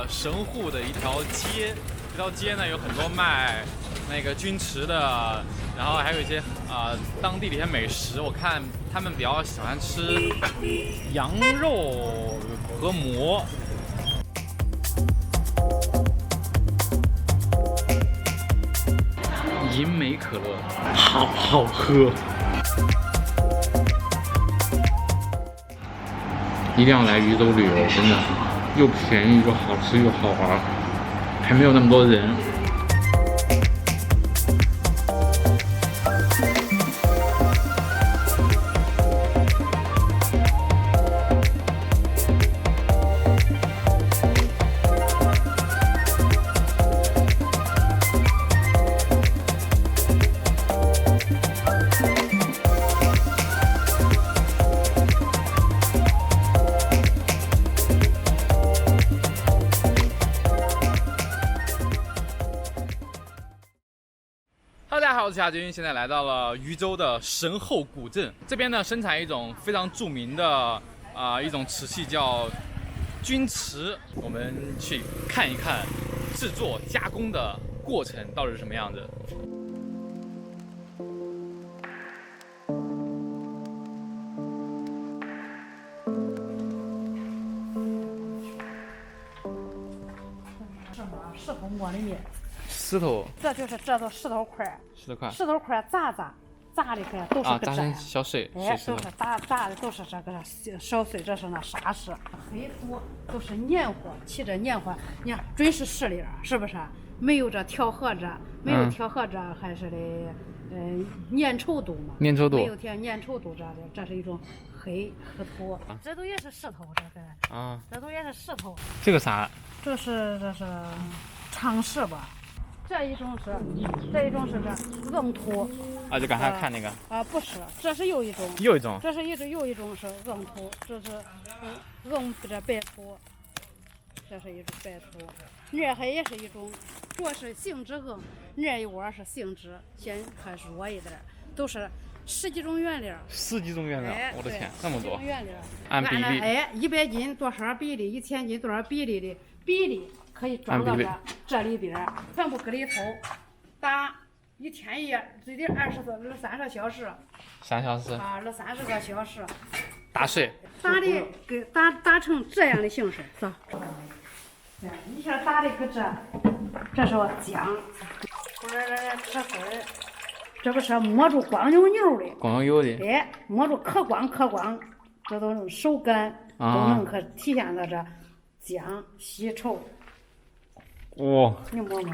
神户的一条街，这条街呢有很多卖那个军池的，然后还有一些当地的一些美食。我看他们比较喜欢吃羊肉和馍。银梅可乐，好好喝。一定要来渝州旅游，真的又便宜又好吃又好玩，还没有那么多人。大家好，我是夏军，现在来到了渝州的神后古镇。这边呢生产一种非常著名的一种瓷器叫钧瓷，我们去看一看制作加工的过程到底是什么样子。石头磨的面，石头，这都石头块，石头块炸的个都是个炸成小碎，哎，都是炸的都是这个小碎，这是那沙石，黑土都是黏糊，起着黏糊，你看准是石粒，是不是？没有这调和着，还是的，粘稠度嘛，没有粘稠度这是一种黑土，这都也是石头，这都也是石头。这个啥？这是长石吧？这一种是这硬土啊，就刚才看那个不是，这是又一种，这是又一种是硬土，这是硬这白土，这是一种白土，这还也是一种，主要是性质硬，这一窝是性质先还弱一点，都是十几种原料，我的天，那么多！原料按比例，哎，100斤多少比例，1000斤多少比例的比例可以装到这里边，全部搁里头打一天一夜，最低20-30小时。3小时啊，30个小时。打碎。打成这样的形式，是吧？一下打的搁这是我姜，这粉，这不是磨出光油的，哎，磨出可光，这都能手感都能可体现到这姜稀稠。哇！你摸摸，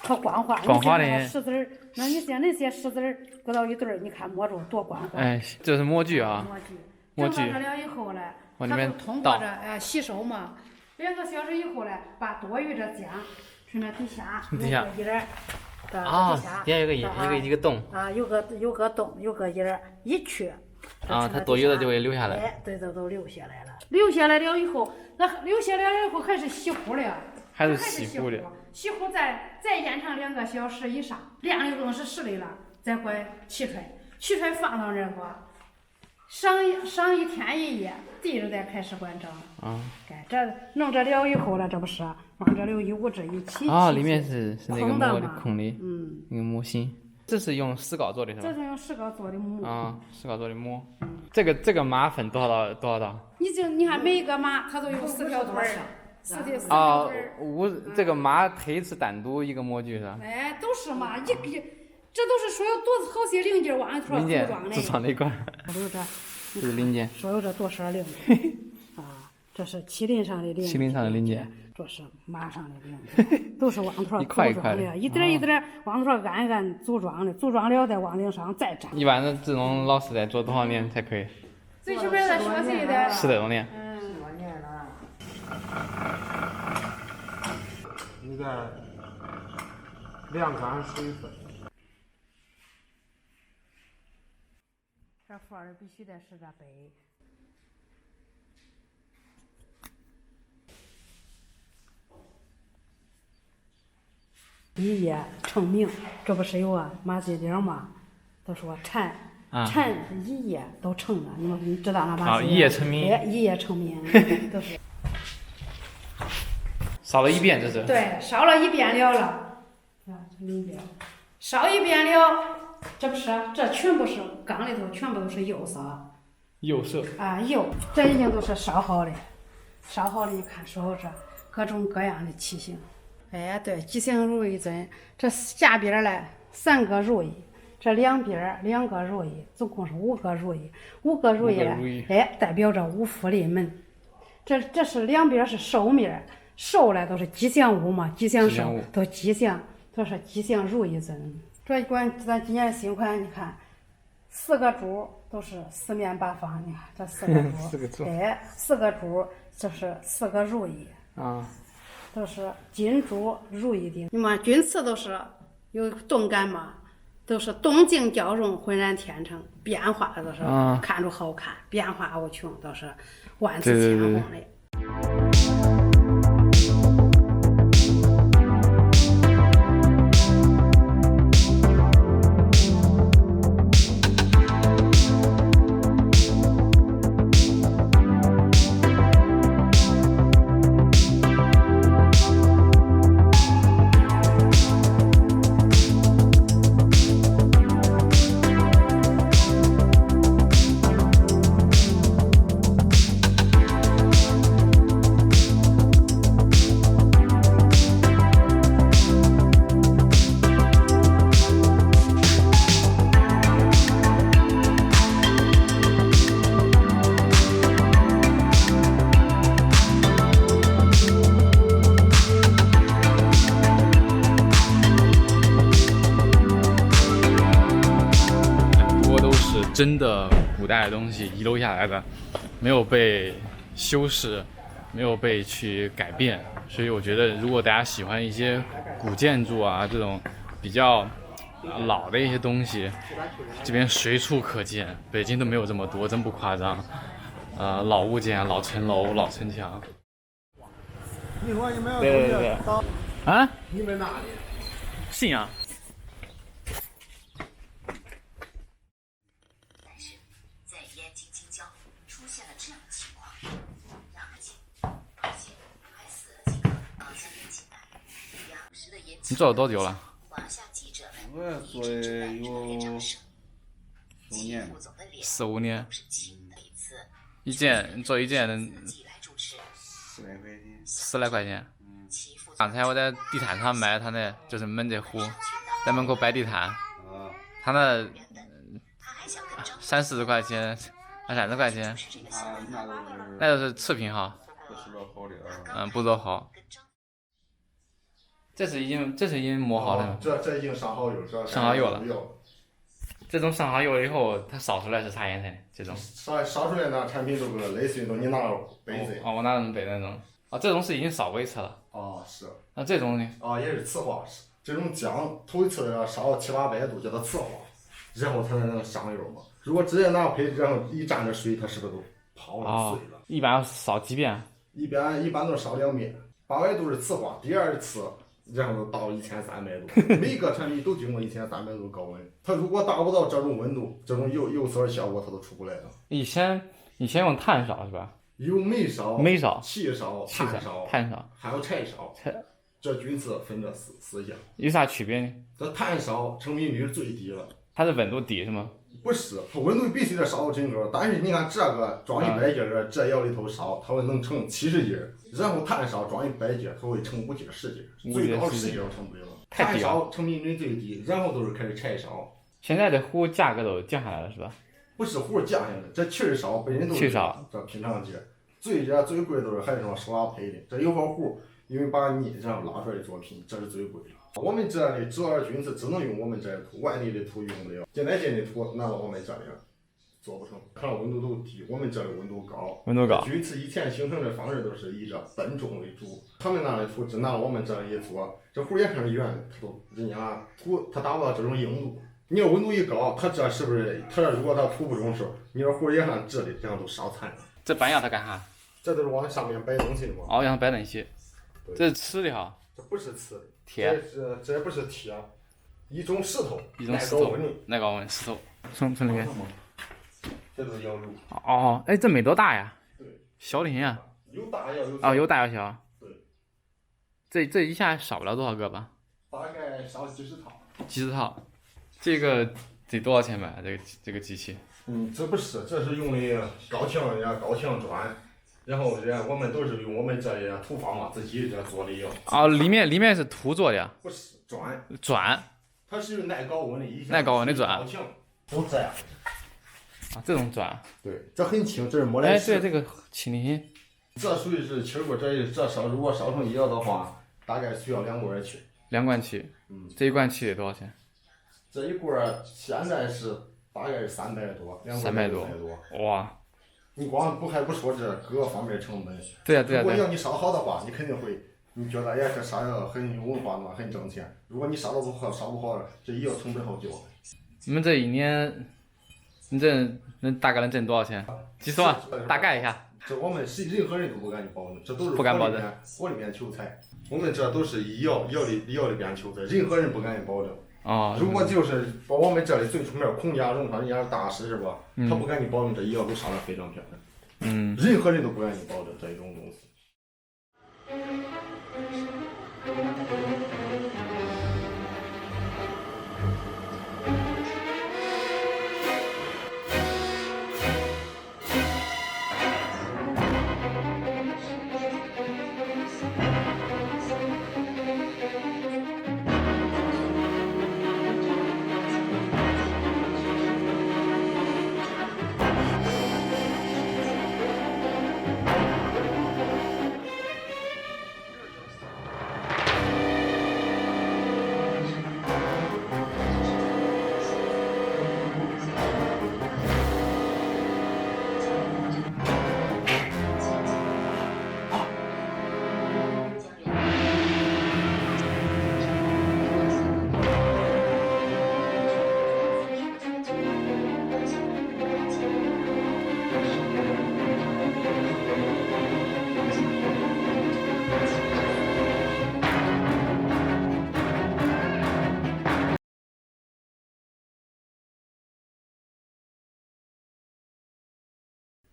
可光滑的石子儿，那你像那些石子儿搁到一堆儿，你看摸着多光滑。哎，这是模具啊。整到这了以后呢，它就通过这吸收嘛。2个小时以后呢，把多余的姜从那底下有个印儿，底下有一个洞啊，有个洞，有个印儿，一去啊，它多余的就会留下来。哎，对，都留下来了。留下来了以后还是稀糊了。还是稀糊的，稀糊再延长2个小时以上，晾的更是实力了，再给取出来放到这个，上一天一夜，第二再开始关蒸。这弄这了以后了，这不是往这留一物质一起。里面是那个磨的空的，那个模芯。这是用石膏做的是吧？这是用石膏做的馍。石膏做的馍。这个麻粉多少道？你看每一个麻它都有4条墩儿。这个麻坯是单独一个模具是吧？哎，都是嘛，这都是所有多好些零件往一坨组装的。组装的一块。这是零件。所有这多少零件这是麒麟上的零件。这是麻上的零件，都是往坨组装的，一点一点往坨按组装的，组装了再往顶上再粘。一般的这种老师得做多少年才可以？最起码得学习的10多年。你再晾干水分。这缝儿必须得是这白。一夜成名，这不是有马季鼎吗？都说蝉一夜都成了，你知道那马季鼎？一夜成名。一夜成名，都是。烧了一遍，这是。对，烧了一遍了了。啊，这里边烧一遍了，这不是这全部是缸里头全部都是釉色。釉色。啊，釉，这已经都是烧好的，烧好的你看手这各种各样的器型。哎，对，吉祥如意尊，这下边嘞3个如意。这两边2个如意，总共是5个如意，5个如意嘞，哎，代表着5福临门。这是两边是寿面，寿嘞都是吉祥物嘛，吉祥寿都吉祥，都是吉祥如意尊。这一款咱今年的新款，你看4个珠都是4面8方，你看这4个珠，哎，4个珠这是4个如意啊，都是金珠如意的。你看钧瓷都是有动感嘛。都是动静交融，浑然天成，变化的都是看着好看，变化无穷，都是万紫千红的。真的古代的东西遗留下来的，没有被修饰，没有被去改变，所以我觉得如果大家喜欢一些古建筑啊这种比较老的一些东西，这边随处可见，北京都没有这么多，真不夸张。老物件、老城楼、老城墙。你说你们要对啊？你们哪里？信阳。你做了多久了？我做的有4-5年。4-5年。做一件能10来块钱。刚才我在地摊上买他那，就是门这户，在门口摆地摊，他那30-40块钱，30块钱，那都是次品哈。不多好。这是已经磨好了吗？这已经上好釉，上好釉了。这种上好釉了以后，它烧出来是啥颜色？这种烧出来那产品都是类似于你拿杯子。我拿那种杯那种。这种是已经烧过一次了。是。那这种呢？也是瓷化，这种浆头一次烧700-800度叫它瓷化，然后才能上釉嘛。如果直接拿杯，然后一沾着水，它是不是都泡了碎了？一般要烧几遍？一般都是烧2遍，800度是瓷化，第2次。然后到1300度，每个产品都经过1300度高温。它如果达不到这种温度，这种釉色效果它都出不来了。以前用炭烧是吧？有煤烧、气烧、炭烧，还有柴烧。这钧瓷分这四项。有啥区别呢？这炭烧成品率最低了。它是温度低是吗？不是，它温度必须得烧到真格。但是你看这个装100斤的，这窑里头烧，它会能成70斤。然后炭烧装100斤，它会成5斤、10斤，最高10斤成不了。炭烧成品率最低，然后都是开始柴烧。现在的壶价格都降下来了是吧？不是壶降下来，这气儿烧本身都是这平常价。最贵都是还是什么手拉胚的。这有块壶，因为把你这样拉出来的作品，这是最贵的。我们这里主要是钧瓷只能用我们这里土，外地的土用不了。现在的土拿到我们这里做不成，看到温度都低，我们这里温度高。钧瓷以前形成的方式都是以这笨重为主，他们那里土只拿到我们这里一做，这壶也看着圆的，它都人家土它达不到这种硬度。你要温度一高，它这是不是？它如果它土不中时，你说壶也看直的，这样都烧残了。这板要它干啥？这都是往上面摆东西的嘛。让它摆东西。这是瓷的哈。这不是瓷的。铁。这不是铁，一种石头。耐高温石头。从那边。这都是窑炉。这没多大呀。对。小的很呀。有大窑有小。有大有小。对。这一下少不了多少个吧？大概上几十套。几十套，这个得多少钱买啊？这个机器？这不是，这是用的高墙砖，然后我们都是用我们这里土方嘛，自己这做的药。啊，里面是土做的呀？不是砖，它是耐高温的，耐高温的砖。高墙都这样。啊，这种砖。对，这很轻，这是没来对，这个轻的很。这属于是气锅，这烧如果烧成药的话，大概需要2罐气。2罐气。这一罐气得多少钱？这一罐现在是大概是300多，300多。哇！你光还不说这各方面成本。对呀。如果要你烧好的话，你肯定会，你觉得哎这烧药很有文化嘛，很挣钱。如果你烧的不好，烧不好，这医药成本好交。你们这一年，你这大概能挣多少钱？几十万？大概一下。这我们任何人都不敢保证，这都是不敢保证。火里面求财，我们这都是医药里边求财，任何人不敢保证。如果就是把我们这里最出名孔家荣人家大师是吧？他不敢给你保证这医药都上得非常漂亮。任何人都不敢给你保证这一种东西。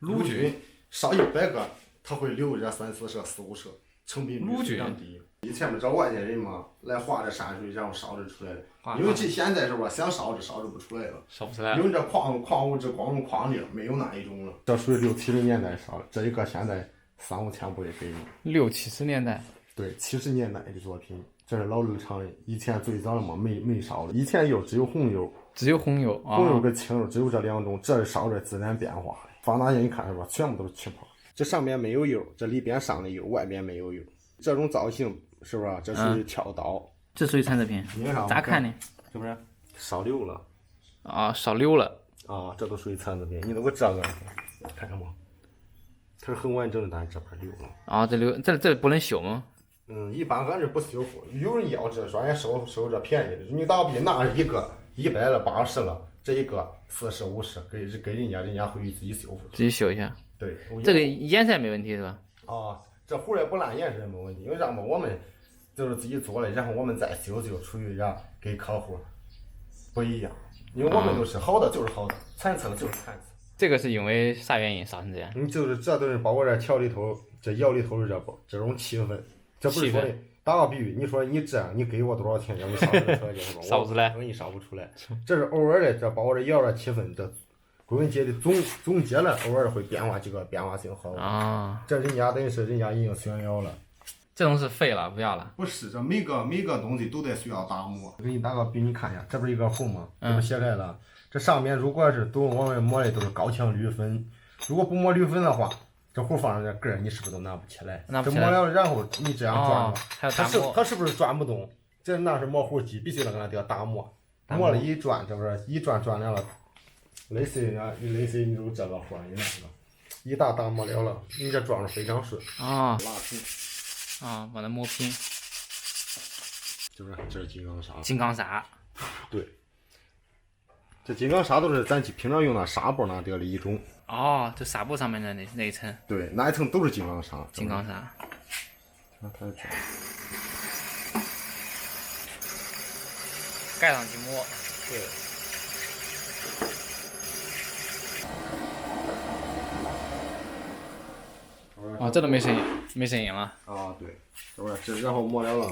陆军上100个，他会留这3、4舍、4、5舍，成品率非常低。以前不找外地人嘛，来化这山水，然后烧制出来的。因为这现在是吧，想烧制不出来了，烧不出来。因为这矿物质光用矿粒，没有那一种了。这属于60、70年代烧的，这一个现在3、5千不也给你。 60、70年代。对，70年代的作品，这是老日常的。以前最早的嘛，没烧的。以前油只有红油，红油跟清油只有这2种，这是烧着自然变化的。放大镜一看是吧，全部都是气泡。这上面没有油，这里边上的油，外边没有油。这种造型是不是？这属于跳刀。这属于残次品。咋看呢？是不是？烧溜了。啊，烧溜了。啊，这都属于残次品。你那个这个，看看吗？它是很完整的，但是这块溜了。啊，这不能修吗？一般俺这不修复。有人要这，专业收这便宜的。你打比拿一个100了、80了。这一个40、50，给人家会自己修复，自己修一下。对，这个颜色没问题是吧？啊，这壶也不烂，颜色也没问题。因为啥嘛，我们就是自己做的，然后我们再修，处于给客户不一样。因为我们都是好的就是好的，残次的就是残次。这个是因为啥原因烧成这样？就是这都是把我这调里头，这药里头是这种气氛，这不是说的。打个比喻，你说你这样，你给我多少钱，让你烧得出来就是吧？烧不出来，我给你烧不出来。这是偶尔的，这把我这药的气氛，这归文节的总结了，偶尔会变化几个变化性好啊。这人家等于是人家已经炫耀了，这种是废了，不要了。不是，这每个东西都得需要打磨。给你打个比，你看一下，这不是一个壶吗？这不写开了。这上面如果是我们磨的都是高强铝粉，如果不磨铝粉的话。这壶放上这盖儿，你是不是都拿不起来？这磨了，然后你这样转吧，它是不是转不动？这那是磨壶机，必须得给它打磨，磨了一转，这不是一转了，类似于你有这个活儿，你那个一打磨了，你这装的非常顺啊。拉平啊，把它磨平，就是这是金刚砂。金刚砂，对，这金刚砂都是咱平常用的纱布那得的一种。哦，这纱布上面的那一层，对，那一层都是金刚砂。金刚砂。盖上去磨。对。啊，这都没声音了。啊，对，是不是？这然后抹了了，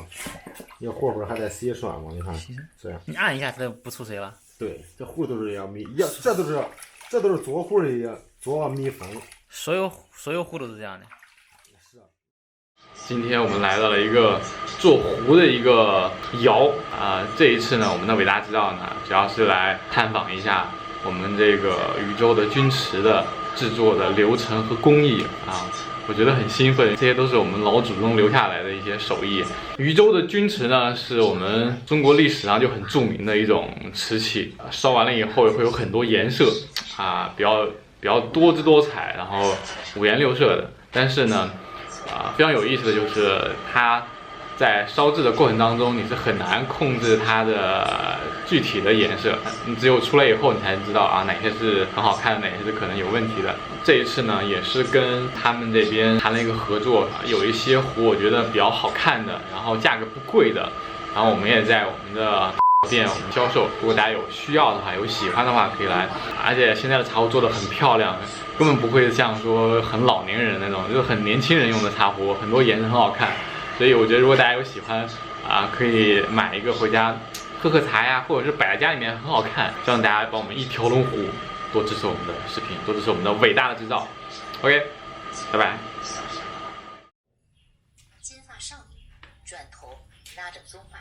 你会儿还得洗刷嘛？你看这样。你按一下它就不出水了。对，这壶都是一样密，这都是做壶的一样做密封。所有壶都是这样的。是。今天我们来到了一个做壶的一个窑啊，这一次呢，我们的伟大指导呢，主要是来探访一下我们这个禹州的钧瓷的制作的流程和工艺啊。我觉得很兴奋，这些都是我们老祖宗留下来的一些手艺。禹州的钧瓷呢，是我们中国历史上就很著名的一种瓷器，烧完了以后会有很多颜色啊，比较多姿多彩，然后五颜六色的。但是呢，非常有意思的就是它在烧制的过程当中，你是很难控制它的具体的颜色，你只有出来以后，你才知道啊哪些是很好看的，哪些是可能有问题的。这一次呢，也是跟他们这边谈了一个合作，有一些壶我觉得比较好看的，然后价格不贵的，然后我们也在我们的店我们销售，如果大家有需要的话，有喜欢的话可以来。而且现在的茶壶做的很漂亮，根本不会像说很老年人那种，就是很年轻人用的茶壶，很多颜色很好看。所以我觉得如果大家有喜欢可以买一个回家喝喝茶呀，或者是摆在家里面很好看，希望大家帮我们一条龙壶多支持我们的视频，多支持我们的伟大的制造。OK， 拜拜。金发少女转头拉着棕发。